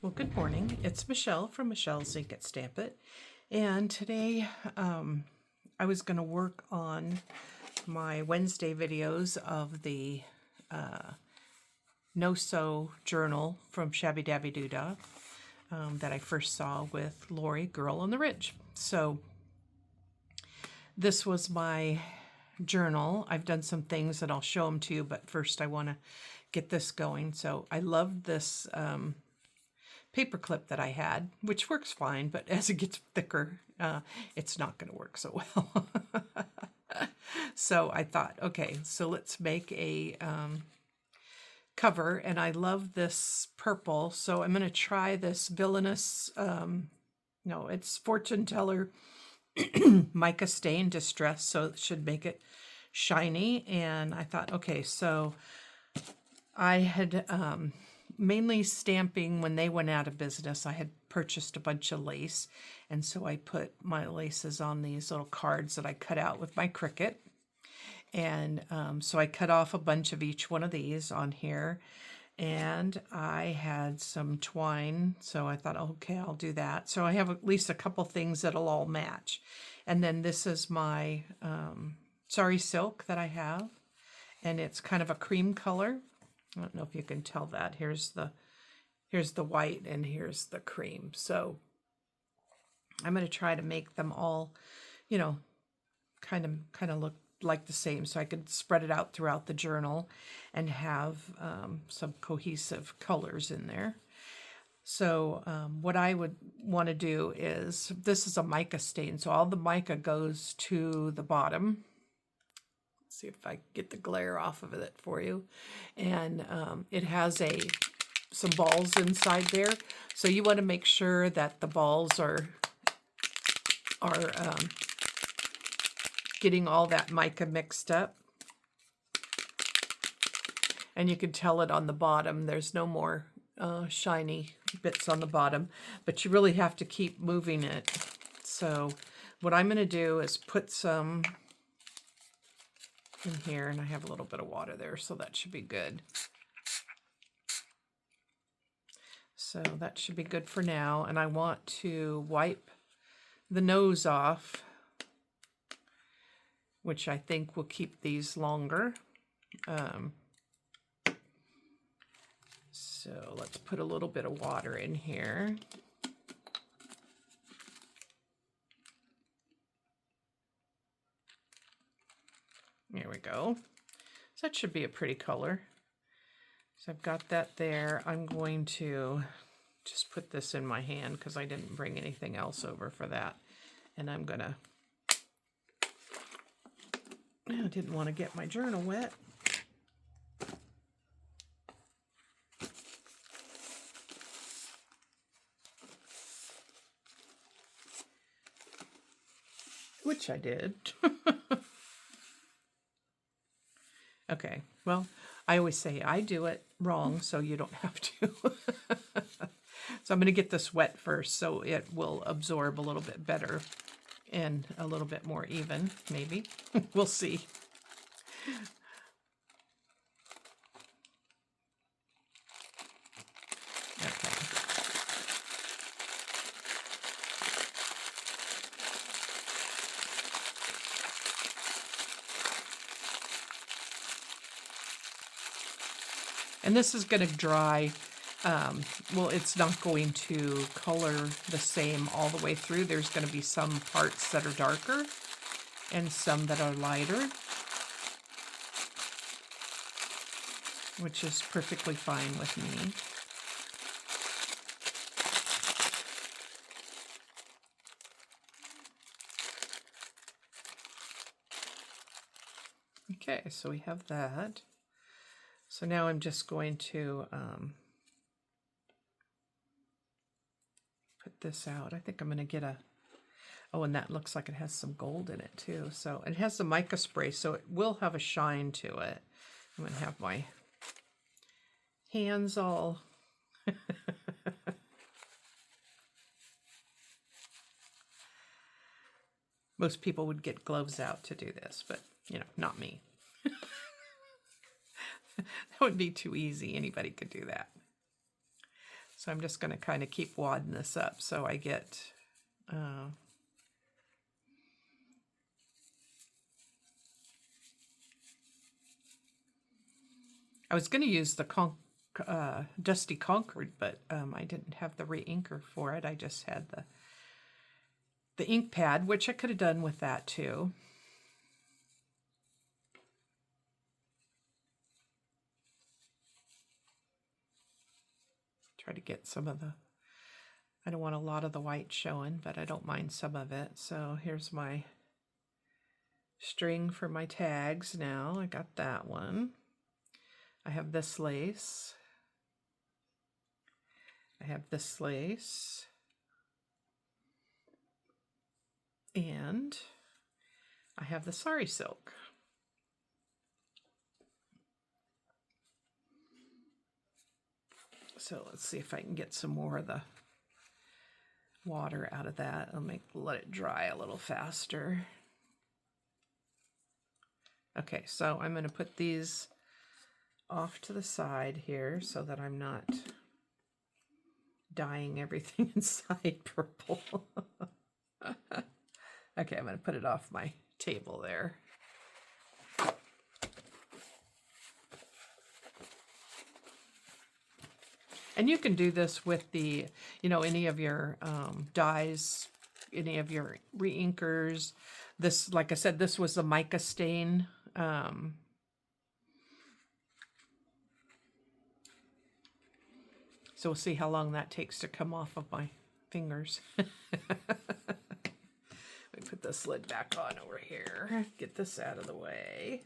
Well, good morning. It's Michelle from Michelle's Ink at Stamp It. And today I was going to work on my Wednesday videos of the no-sew journal from Shabby Dabby Doodah that I first saw with Lori, Girl on the Ridge. So this was my journal. I've done some things and I'll show them to you, but first I want to get this going. So I love this paper clip that I had, which works fine, but as it gets thicker, it's not going to work so well. So I thought, okay, so let's make a cover, and I love this purple, so I'm going to try this Villainous, no, it's Fortune Teller Mica Stain Distress, so it should make it shiny. And I thought, okay, so I had mainly stamping when they went out of business. I had purchased a bunch of lace, and so I put my laces on these little cards that I cut out with my Cricut. And so I cut off a bunch of each one of these on here, and I had some twine, so I thought, okay, I'll do that. So I have at least a couple things that'll all match. And then this is my Sari Silk that I have, and it's kind of a cream color. I don't know if you can tell that. Here's the white and here's the cream. So I'm going to try to make them all, you know, kind of look like the same, so I could spread it out throughout the journal and have some cohesive colors in there. So what I would want to do is, this is a mica stain, so all the mica goes to the bottom. Let's see if I get the glare off of it for you. And it has some balls inside there, so you want to make sure that the balls are getting all that mica mixed up. And you can tell it on the bottom. There's no more shiny bits on the bottom, but you really have to keep moving it. So what I'm going to do is put some in here, and I have a little bit of water there, so that should be good. So that should be good for now. And I want to wipe the nose off, which I think will keep these longer. So let's put a little bit of water in here. There we go. So that should be a pretty color. So I've got that there. I'm going to just put this in my hand because I didn't bring anything else over for that. And I'm gonna, I didn't want to get my journal wet. Which I did. Okay, well, I always say I do it wrong, so you don't have to. So I'm going to get this wet first so it will absorb a little bit better and a little bit more even, maybe. We'll see. Okay. And this is going to dry. Well, it's not going to color the same all the way through. There's going to be some parts that are darker and some that are lighter, which is perfectly fine with me. Okay, so we have that. So now I'm just going to put this out. I think I'm going to get a, oh, and that looks like it has some gold in it too. So it has the mica spray, so it will have a shine to it. I'm going to have my hands all most people would get gloves out to do this, but you know, not me. That would be too easy. Anybody could do that. So I'm just going to kind of keep wadding this up so I get I was going to use the Dusty Concord, but I didn't have the re-inker for it. I just had the ink pad, which I could have done with that too. Try to get some of I don't want a lot of the white showing, but I don't mind some of it. So here's my string for my tags now. I got that one. I have this lace. I have this lace. And I have the Sari Silk. So let's see if I can get some more of the water out of that. I'll let it dry a little faster. Okay, so I'm going to put these off to the side here so that I'm not dyeing everything inside purple. Okay, I'm going to put it off my table there. And you can do this with the, any of your dyes, any of your re-inkers. This, like I said, this was the Mica stain. So we'll see how long that takes to come off of my fingers. Let me put this lid back on over here. Get this out of the way.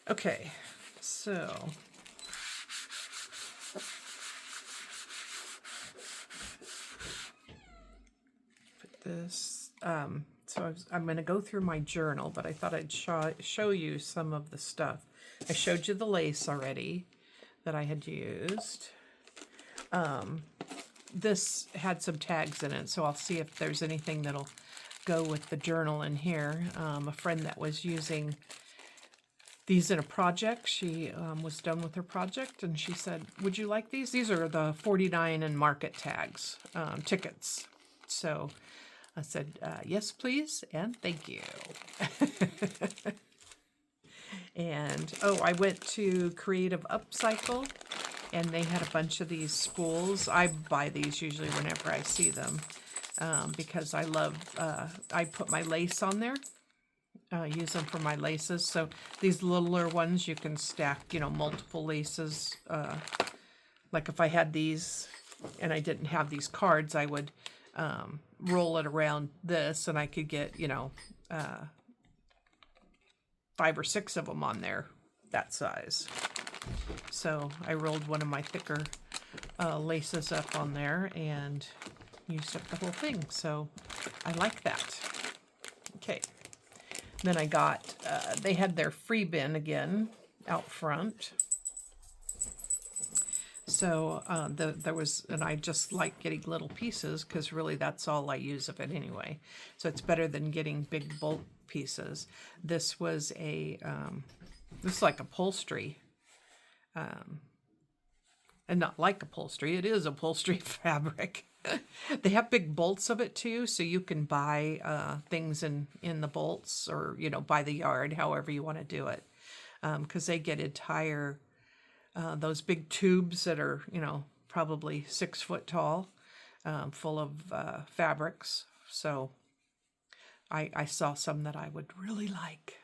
Okay, so put this. So I'm going to go through my journal, but I thought I'd show you some of the stuff. I showed you the lace already that I had used. This had some tags in it, so I'll see if there's anything that'll go with the journal in here. A friend that was using these in a project, she was done with her project, and she said, would you like these? These are the 49 and market tags, tickets. So I said, yes, please, and thank you. And, oh, I went to Creative Upcycle, and they had a bunch of these spools. I buy these usually whenever I see them, because I love, I put my lace on there, use them for my laces. So these littler ones, you can stack, multiple laces. Like if I had these and I didn't have these cards, I would roll it around this, and I could get, 5 or 6 of them on there, that size. So I rolled one of my thicker laces up on there and used up the whole thing. So I like that. Okay. Then I got, they had their free bin again out front. So there was, and I just like getting little pieces because really that's all I use of it anyway. So it's better than getting big bulk pieces. This was this is like upholstery, and not like upholstery, it is upholstery fabric. They have big bolts of it too, so you can buy things in the bolts, or by the yard, however you want to do it, because they get entire those big tubes that are probably 6 foot tall, full of fabrics. So I saw some that I would really like.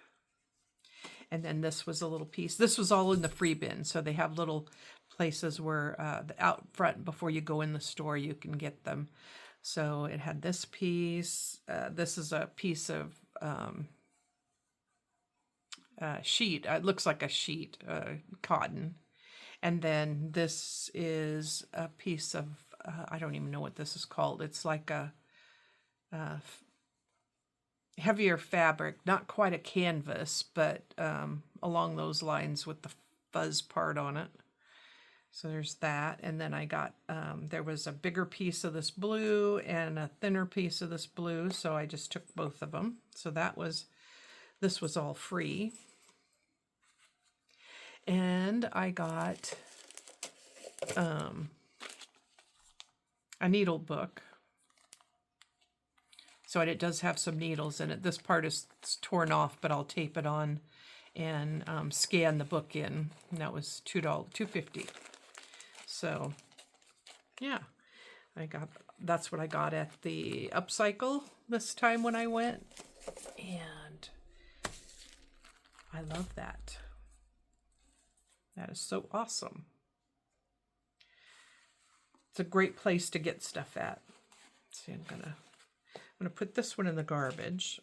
And then this was a little piece. This was all in the free bin. So they have little places where out front before you go in the store, you can get them. So it had this piece. This is a piece of sheet. It looks like a sheet, cotton. And then this is a piece of, I don't even know what this is called. It's like a heavier fabric, not quite a canvas, but along those lines with the fuzz part on it. So there's that. And then I got, there was a bigger piece of this blue and a thinner piece of this blue. So I just took both of them. So this was all free. And I got a needle book. So it does have some needles in it. This part is torn off, but I'll tape it on and scan the book in. And that was $2.50. So yeah, that's what I got at the Upcycle this time when I went. And I love that. That is so awesome. It's a great place to get stuff at. See, I'm gonna put this one in the garbage.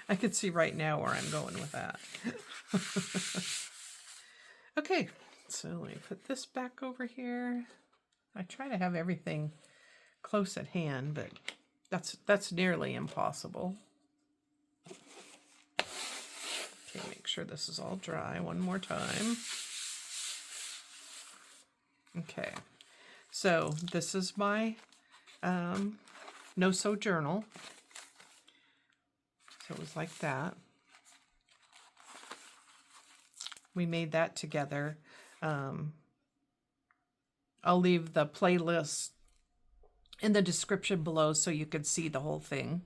I can see right now where I'm going with that. Okay, so let me put this back over here. I try to have everything close at hand, but that's nearly impossible. Okay, make sure this is all dry one more time. Okay, so this is my no-sew journal. So it was like that. We made that together. I'll leave the playlist in the description below so you can see the whole thing.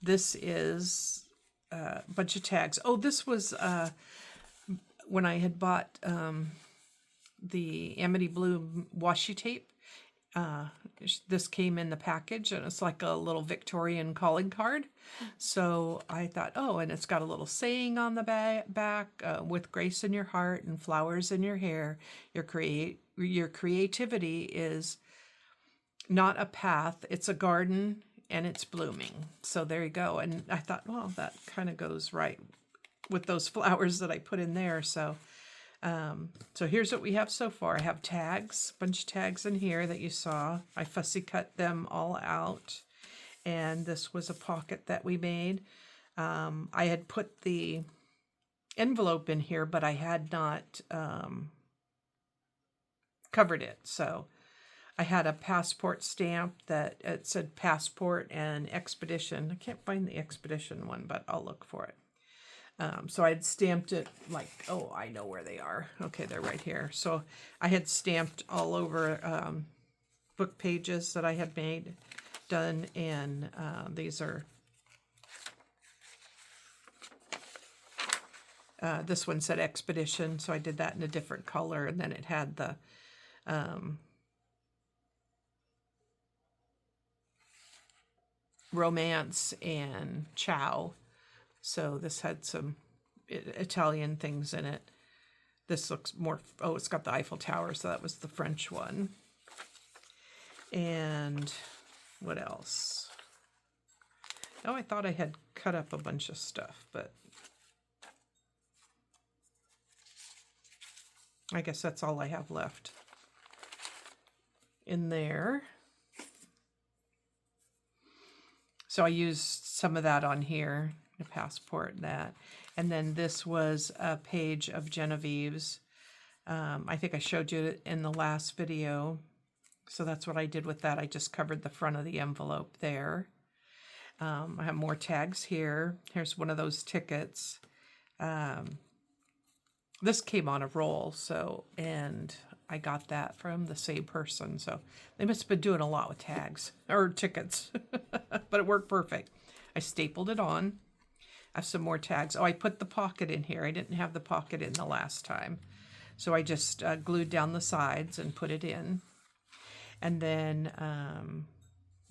This is a bunch of tags. Oh, this was when I had bought the Amity Blue washi tape. This came in the package, and it's like a little Victorian calling card. So I thought, oh, and it's got a little saying on the back, with grace in your heart and flowers in your hair. Your creativity is not a path, it's a garden, and it's blooming. So there you go. And I thought, well, that kind of goes right with those flowers that I put in there. So so here's what we have so far. I have tags, a bunch of tags in here that you saw. I fussy cut them all out. And this was a pocket that we made. I had put the envelope in here, but I had not covered it. So I had a passport stamp that it said passport and expedition. I can't find the expedition one, but I'll look for it. So I had stamped it like, oh, I know where they are. Okay, they're right here. So I had stamped all over book pages that I had done, and these are, this one said expedition, so I did that in a different color, and then it had the romance and ciao. So this had some Italian things in it. This looks more, oh, it's got the Eiffel Tower, so that was the French one. And what else? Oh, I thought I had cut up a bunch of stuff, but I guess that's all I have left in there. So I used some of that on here. The passport, that, and then this was a page of Genevieve's. I think I showed you it in the last video, so that's what I did with that. I just covered the front of the envelope there. I have more tags here. Here's one of those tickets. This came on a roll, so, and I got that from the same person, so they must have been doing a lot with tags or tickets. But it worked perfect. I stapled it on. I have some more tags. Oh, I put the pocket in here. I didn't have the pocket in the last time. So I just glued down the sides and put it in. And then,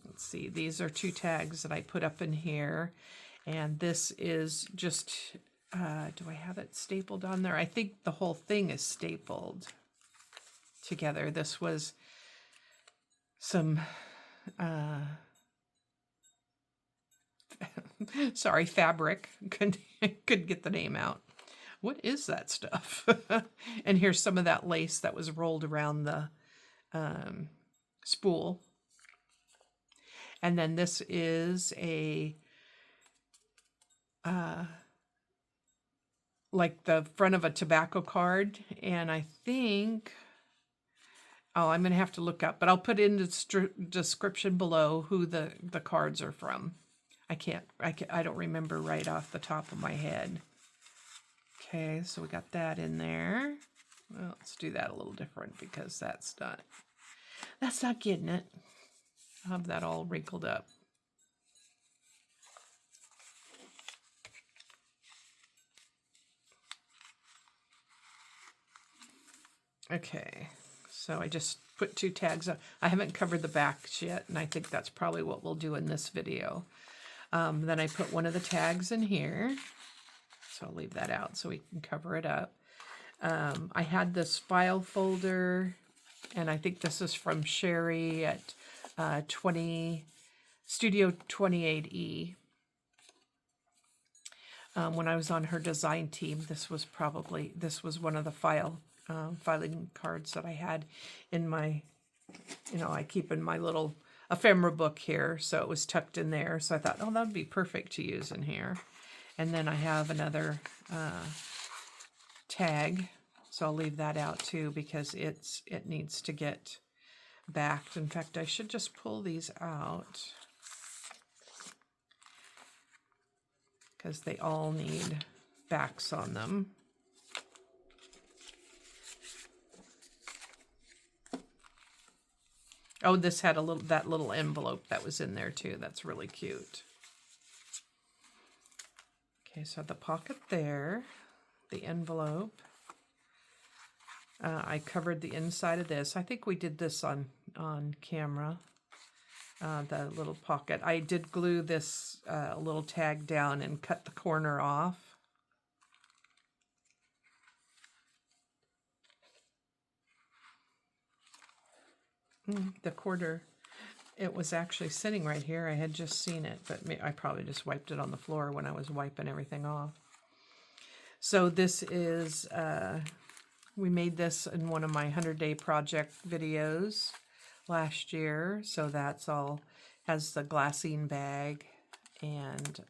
let's see, these are 2 tags that I put up in here. And this is just, do I have it stapled on there? I think the whole thing is stapled together. This was some, sorry, fabric. Couldn't get the name out. What is that stuff? And here's some of that lace that was rolled around the spool. And then this is a like the front of a tobacco card, and I think, oh, I'm gonna have to look up, but I'll put in the description below who the cards are from. I don't remember right off the top of my head. Okay, so we got that in there. Well, let's do that a little different because that's not getting it. I'll have that all wrinkled up. Okay, so I just put 2 tags up. I haven't covered the backs yet, and I think that's probably what we'll do in this video. Then I put one of the tags in here, so I'll leave that out so we can cover it up. I had this file folder, and I think this is from Sari at Studio 28E. When I was on her design team, this was one of the filing cards that I had in my, I keep in my little ephemera book here, so it was tucked in there. So I thought, oh, that would be perfect to use in here. And then I have another tag, so I'll leave that out too because it needs to get backed. In fact, I should just pull these out because they all need backs on them. Oh, this had that little envelope that was in there too. That's really cute. Okay, so the pocket there, the envelope. I covered the inside of this. I think we did this on camera. The little pocket. I did glue this little tag down and cut the corner off. The quarter, it was actually sitting right here. I had just seen it, but I probably just wiped it on the floor when I was wiping everything off. So this is, we made this in one of my 100-day project videos last year. So that's all, has the glassine bag and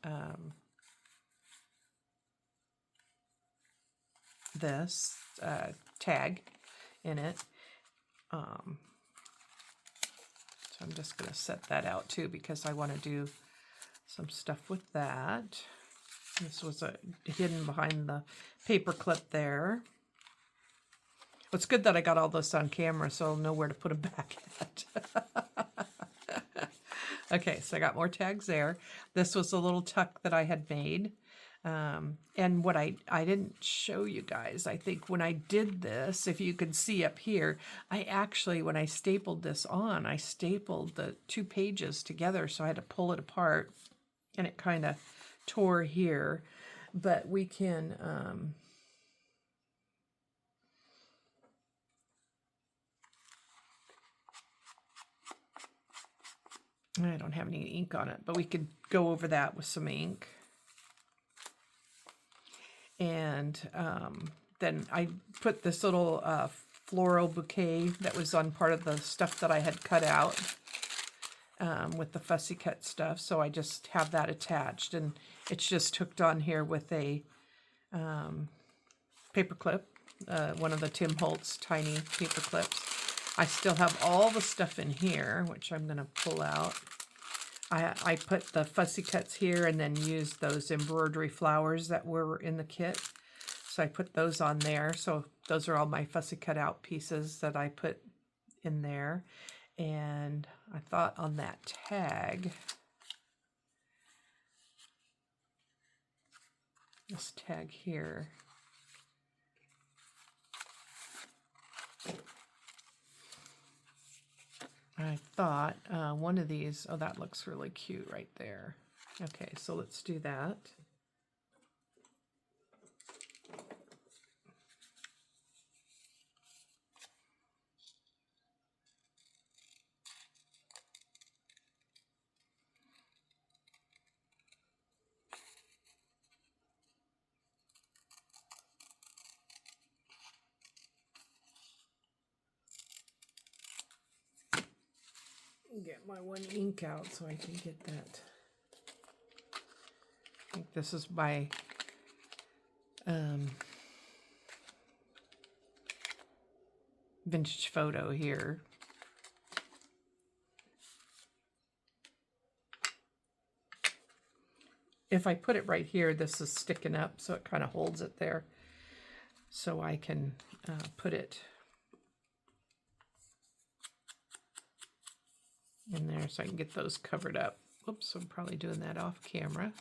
this tag in it. So I'm just going to set that out too because I want to do some stuff with that. This was hidden behind the paper clip there. It's good that I got all this on camera so I'll know where to put them back at. Okay, so I got more tags there. This was a little tuck that I had made. And what I didn't show you guys, I think when I did this, if you could see up here, I actually, when I stapled this on, I stapled the 2 pages together, so I had to pull it apart, and it kind of tore here. But we can, I don't have any ink on it, but we could go over that with some ink. And then I put this little floral bouquet that was on part of the stuff that I had cut out with the fussy cut stuff. So I just have that attached, and it's just hooked on here with a paper clip, one of the Tim Holtz tiny paper clips. I still have all the stuff in here, which I'm going to pull out. I put the fussy cuts here and then used those embroidery flowers that were in the kit. So I put those on there. So those are all my fussy cut out pieces that I put in there. And I thought on that tag, this tag here, I thought one of these, oh, that looks really cute right there. Okay, so let's do that. Get my one ink out so I can get that. I think this is my vintage photo here. If I put it right here, this is sticking up, so it kind of holds it there. so I can put it in there so I can get those covered up. Oops, I'm probably doing that off camera.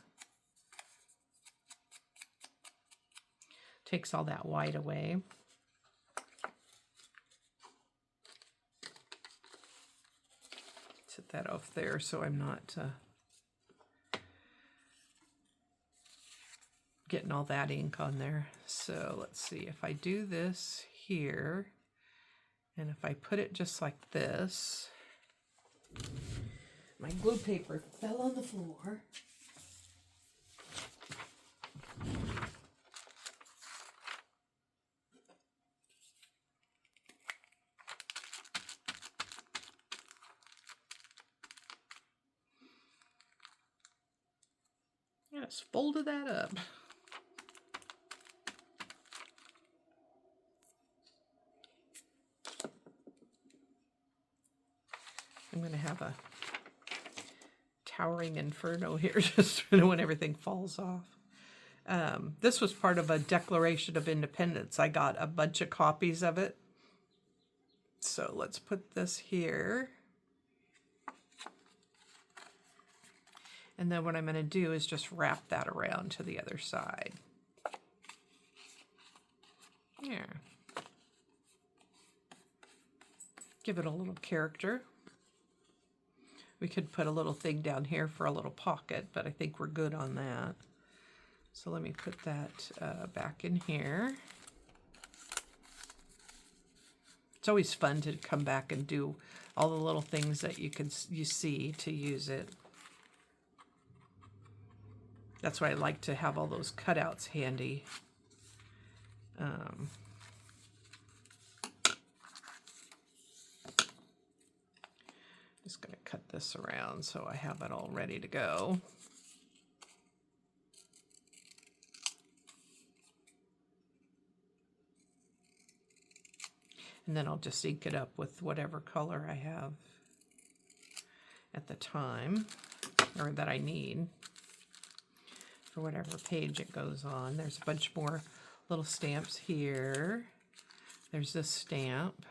Takes all that white away. Set that off there so I'm not getting all that ink on there. So let's see, if I do this here, and if I put it just like this, my glue paper fell on the floor. Just folded that up. I'm going to have a towering inferno here just when everything falls off. This was part of a Declaration of Independence. I got a bunch of copies of it. So let's put this here. And then what I'm going to do is just wrap that around to the other side. There. Give it a little character. We could put a little thing down here for a little pocket, but I think we're good on that. So let me put that back in here. It's always fun to come back and do all the little things that you see to use it. That's why I like to have all those cutouts handy. Just going to cut this around so I have it all ready to go. And then I'll just ink it up with whatever color I have at the time, or that I need for whatever page it goes on. There's a bunch more little stamps here. There's this stamp.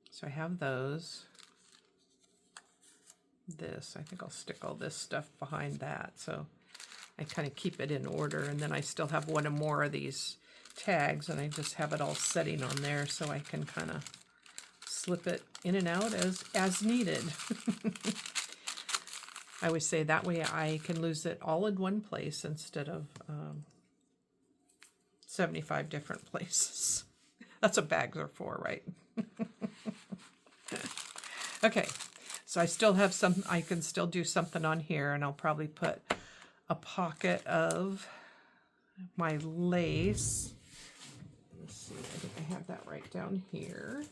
So I have those. This, I think I'll stick all this stuff behind that. So I kind of keep it in order, and then I still have one or more of these tags, and I just have it all setting on there so I can kind of slip it in and out as needed. I always say that way I can lose it all in one place instead of 75 different places. That's what bags are for, right? Okay, so I still have some, I can still do something on here, and I'll probably put a pocket of my lace. Let's see, I think I have that right down here.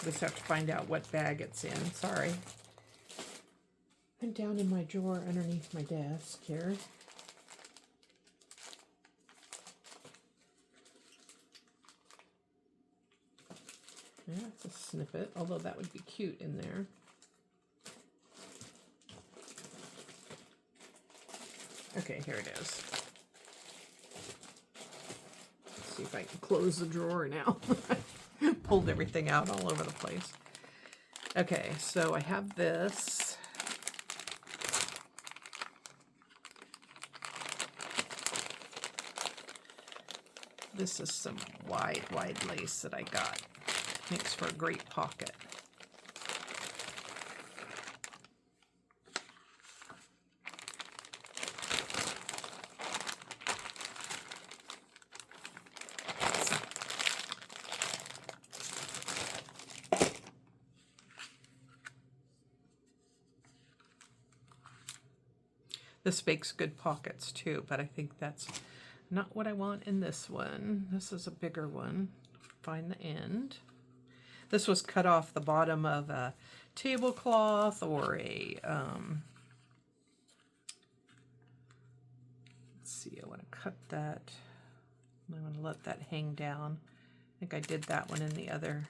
Just have to find out what bag it's in. Sorry. I'm down in my drawer underneath my desk here. Yeah, it's a snippet, although that would be cute in there. Okay, here it is. Let's see if I can close the drawer now. Pulled everything out all over the place. Okay, so I have this. This is some wide lace that I got. Makes for a great pocket. This makes good pockets too, but I think that's not what I want in this one. This is a bigger one. Find the end. This was cut off the bottom of a tablecloth or a Let's see, I want to cut that. I want to let that hang down. I think I did that one in the other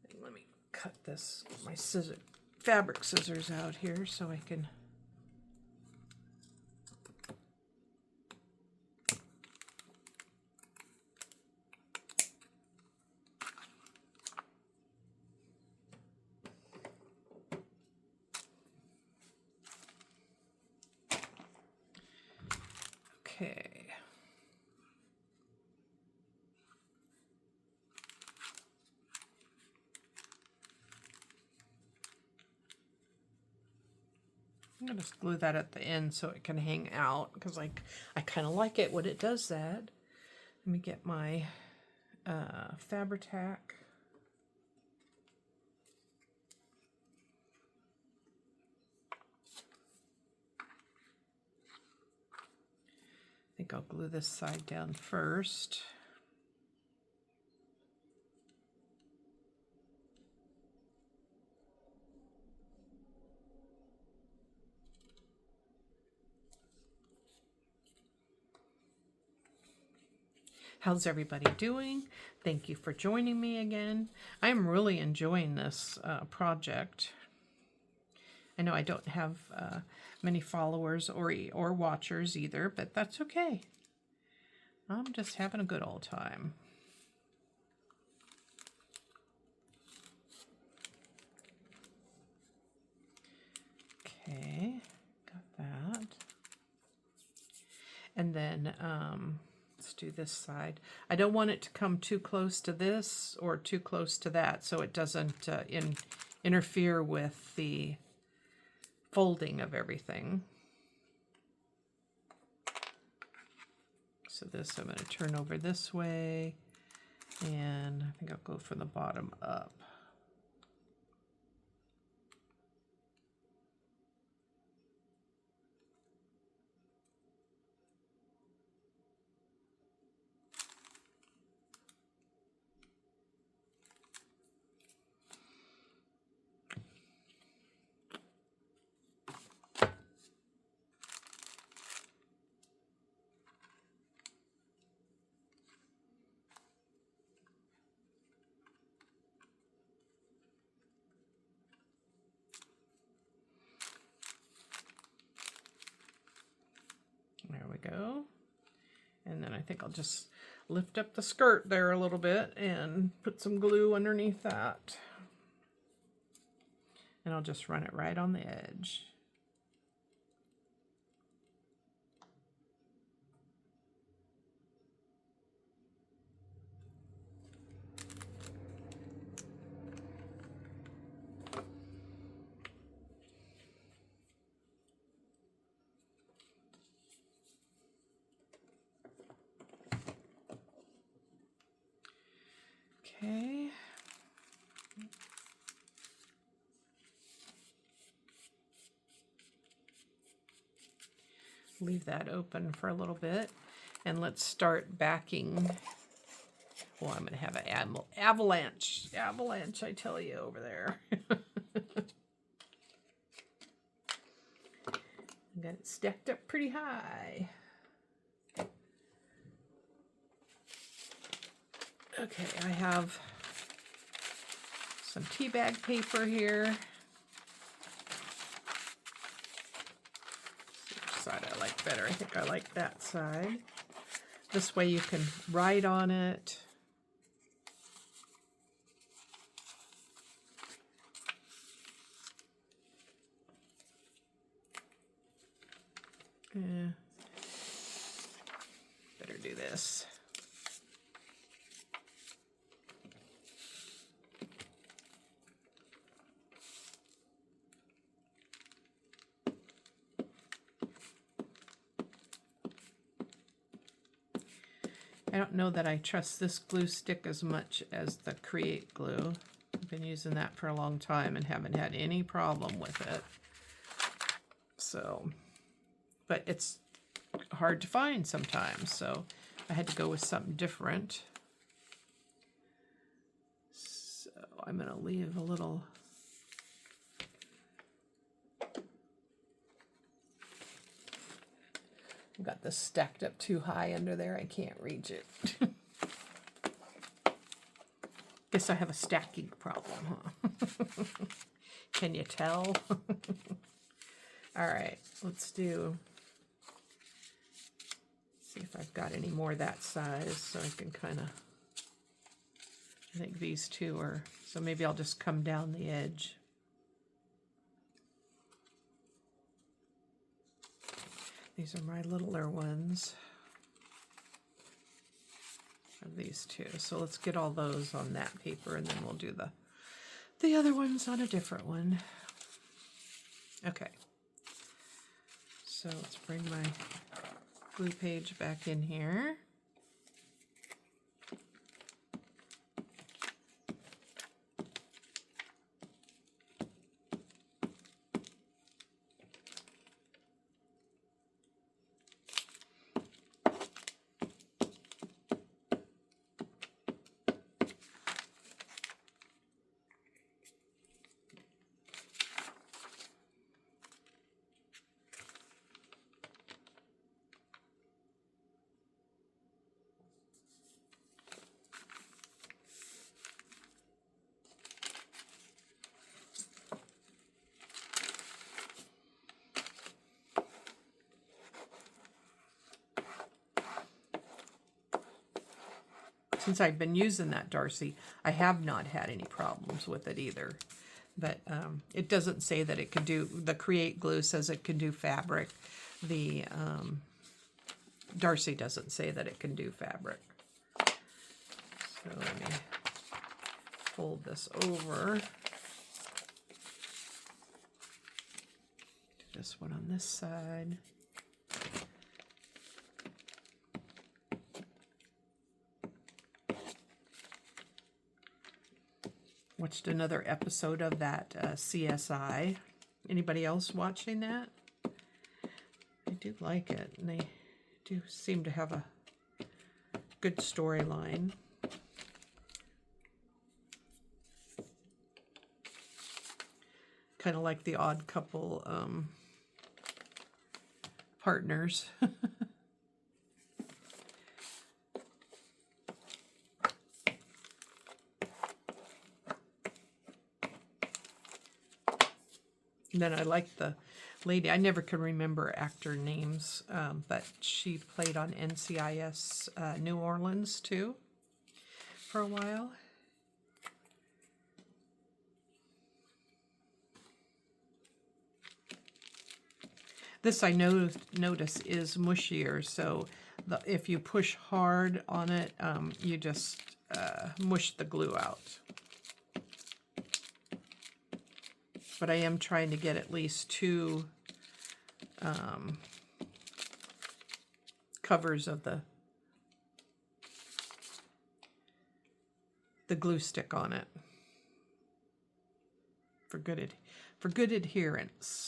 thing. Let me cut this, my fabric scissors out here so I can. Okay. I'm going to glue that at the end so it can hang out, because I kind of like it when it does that. Let me get my Fabri-Tac. I think I'll glue this side down first. How's everybody doing? Thank you for joining me again. I'm really enjoying this project. I know I don't have many followers or watchers either, but that's okay. I'm just having a good old time. Okay, got that. And then let's do this side. I don't want it to come too close to this or too close to that, so it doesn't interfere with the folding of everything. So this I'm going to turn over this way, and I think I'll go from the bottom up. There we go. And then I think I'll just lift up the skirt there a little bit and put some glue underneath that. And I'll just run it right on the edge. Okay. Leave that open for a little bit, and let's start backing. Well, I'm going to have an avalanche, I tell you, over there. I got it stacked up pretty high. Okay, I have some tea bag paper here. Which side I like better? I think I like that side. This way you can write on it. Yeah. Better do this. I don't know that I trust this glue stick as much as the Create glue. I've been using that for a long time and haven't had any problem with it. So, but it's hard to find sometimes, so I had to go with something different. So I'm going to leave a little I've got this stacked up too high under there. I can't reach it. Guess I have a stacking problem, huh? Can you tell? All right, let's see if I've got any more that size so I can kind of, I think these two are, so maybe I'll just come down the edge. These are my littler ones of these two. So let's get all those on that paper, and then we'll do the other ones on a different one. Okay. So let's bring my glue page back in here. Since I've been using that Darcy, I have not had any problems with it either. But it doesn't say that it can do, the Create glue says it can do fabric. The Darcy doesn't say that it can do fabric. So let me fold this over. Do this one on this side. Watched another episode of that CSI. Anybody else watching that? I do like it, and they do seem to have a good storyline. Kind of like the Odd Couple partners. And then I like the lady, I never can remember actor names, but she played on NCIS New Orleans too for a while. This I notice is mushier, so if you push hard on it, you just mush the glue out. But I am trying to get at least two covers of the glue stick on it for good adherence.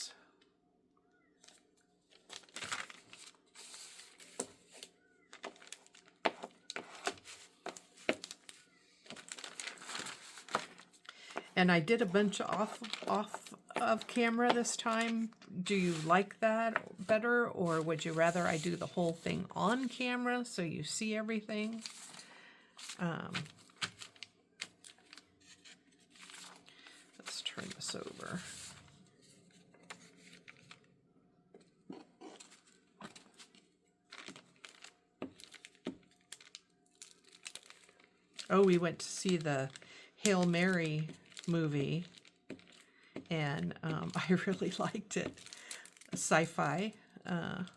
And I did a bunch off of camera this time. Do you like that better, or would you rather I do the whole thing on camera so you see everything? Let's turn this over. Oh, we went to see the Hail Mary movie, and I really liked it. Sci-fi, and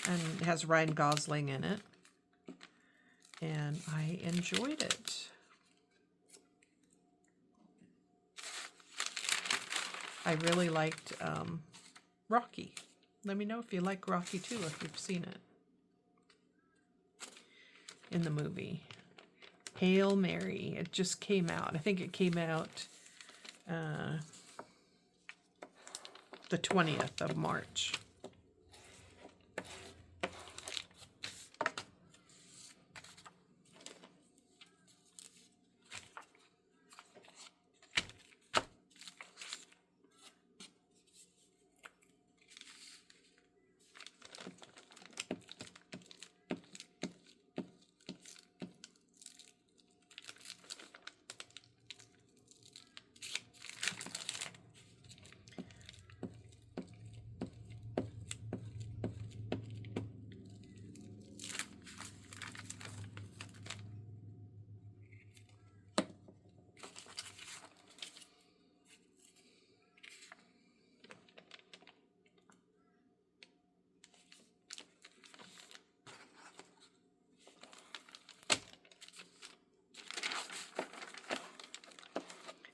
it has Ryan Gosling in it, and I enjoyed it. I really liked Rocky. Let me know if you like Rocky too, if you've seen it in the movie. Hail Mary. It just came out. I think it came out the 20th of March.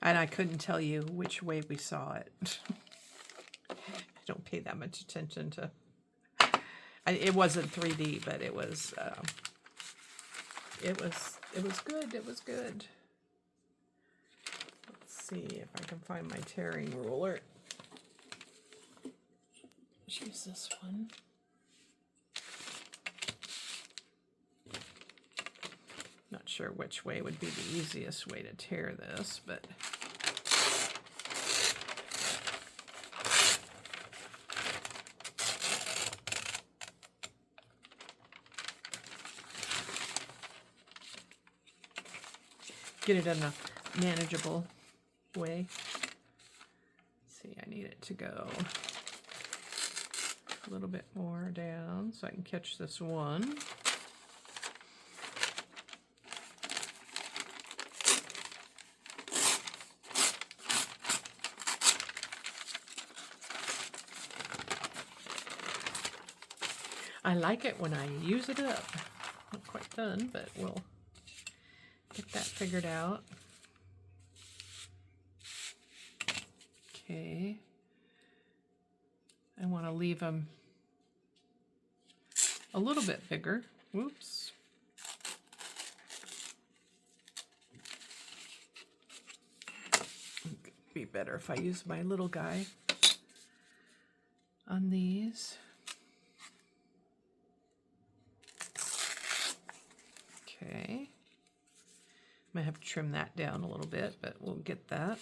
And I couldn't tell you which way we saw it. I don't pay that much attention to... It wasn't 3D, but it was good. It was good. Let's see if I can find my tearing ruler. Let's use this one. Not sure which way would be the easiest way to tear this, but get it in a manageable way. Let's see, I need it to go a little bit more down so I can catch this one. I like it when I use it up. Not quite done, but we'll get that figured out. Okay. I want to leave them a little bit bigger. Whoops. It'd be better if I use my little guy on these. Okay, might have to trim that down a little bit, but we'll get that.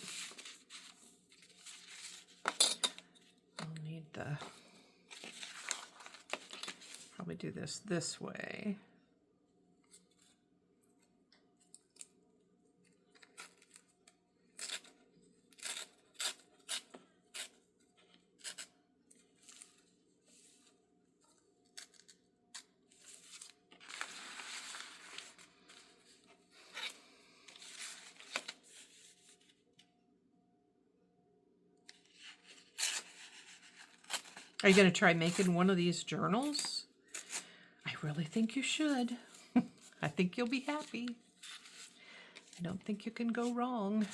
I'll need the, probably do this way. Are you going to try making one of these journals? I really think you should. I think you'll be happy. I don't think you can go wrong.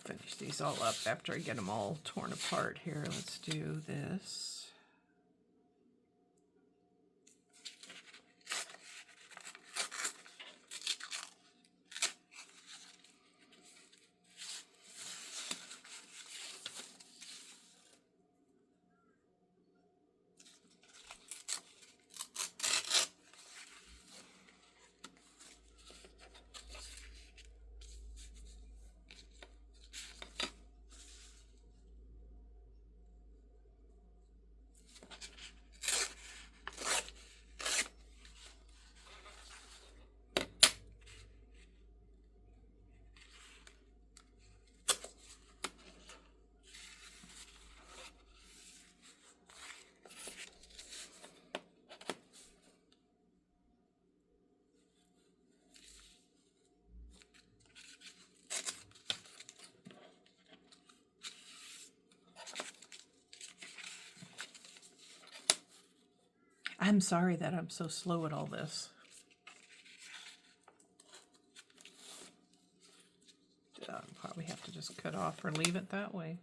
Finish these all up after I get them all torn apart here. Let's do this. I'm sorry that I'm so slow at all this. I'll probably have to just cut off or leave it that way.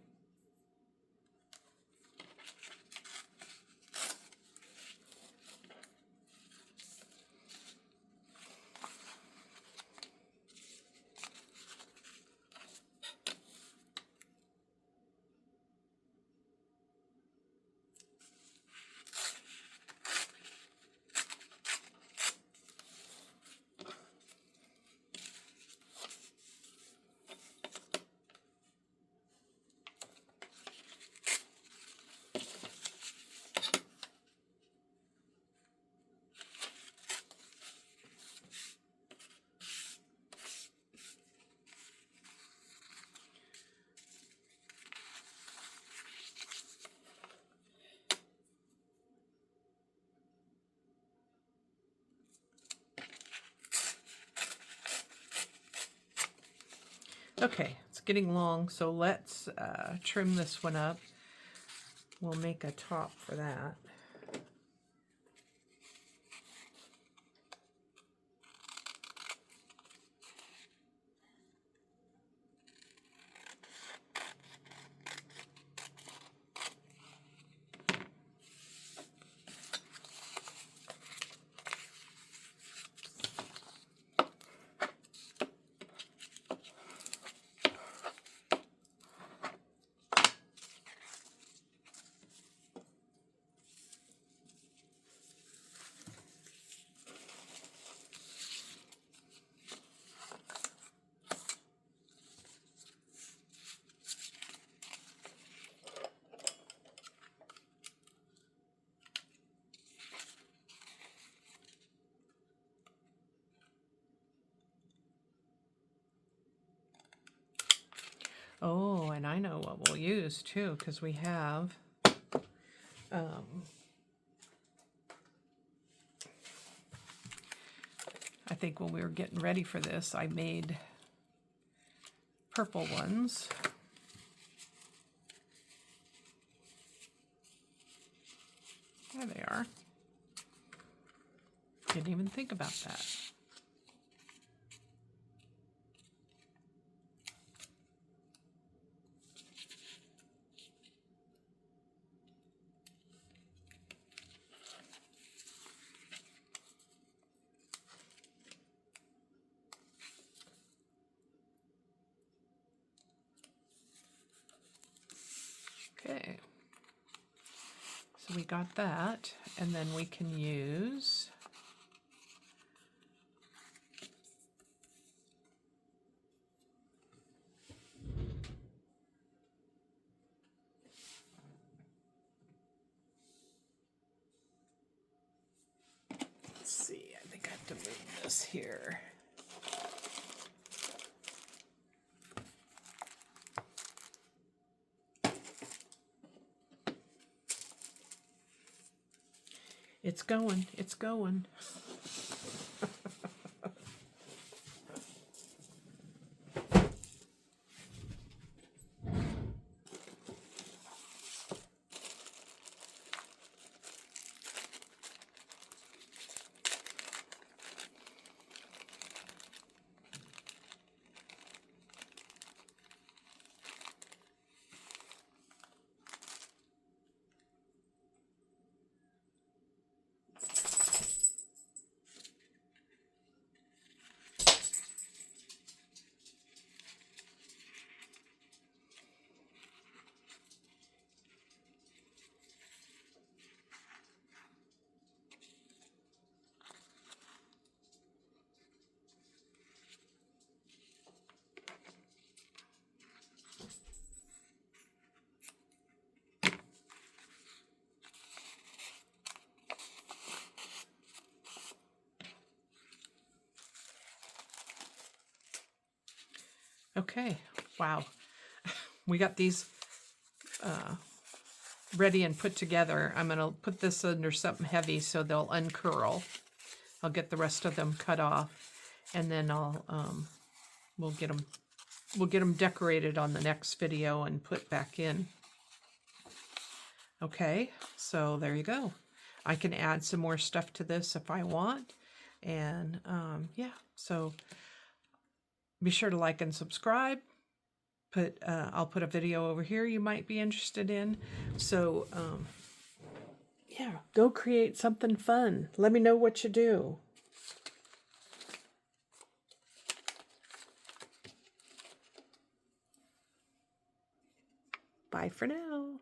Okay, it's getting long, so let's trim this one up. We'll make a top for that. Oh, and I know what we'll use too, because we have I think when we were getting ready for this, I made purple ones. There they are. Didn't even think about that. Okay, so we got that, and then we can use let's see, I think I have to move this here. It's going, it's going. Okay, wow. We got these ready and put together. I'm going to put this under something heavy so they'll uncurl. I'll get the rest of them cut off, and then we'll get them decorated on the next video and put back in. Okay, so there you go. I can add some more stuff to this if I want, and yeah, so be sure to like and subscribe. I'll put a video over here you might be interested in. So yeah, go create something fun. Let me know what you do. Bye for now.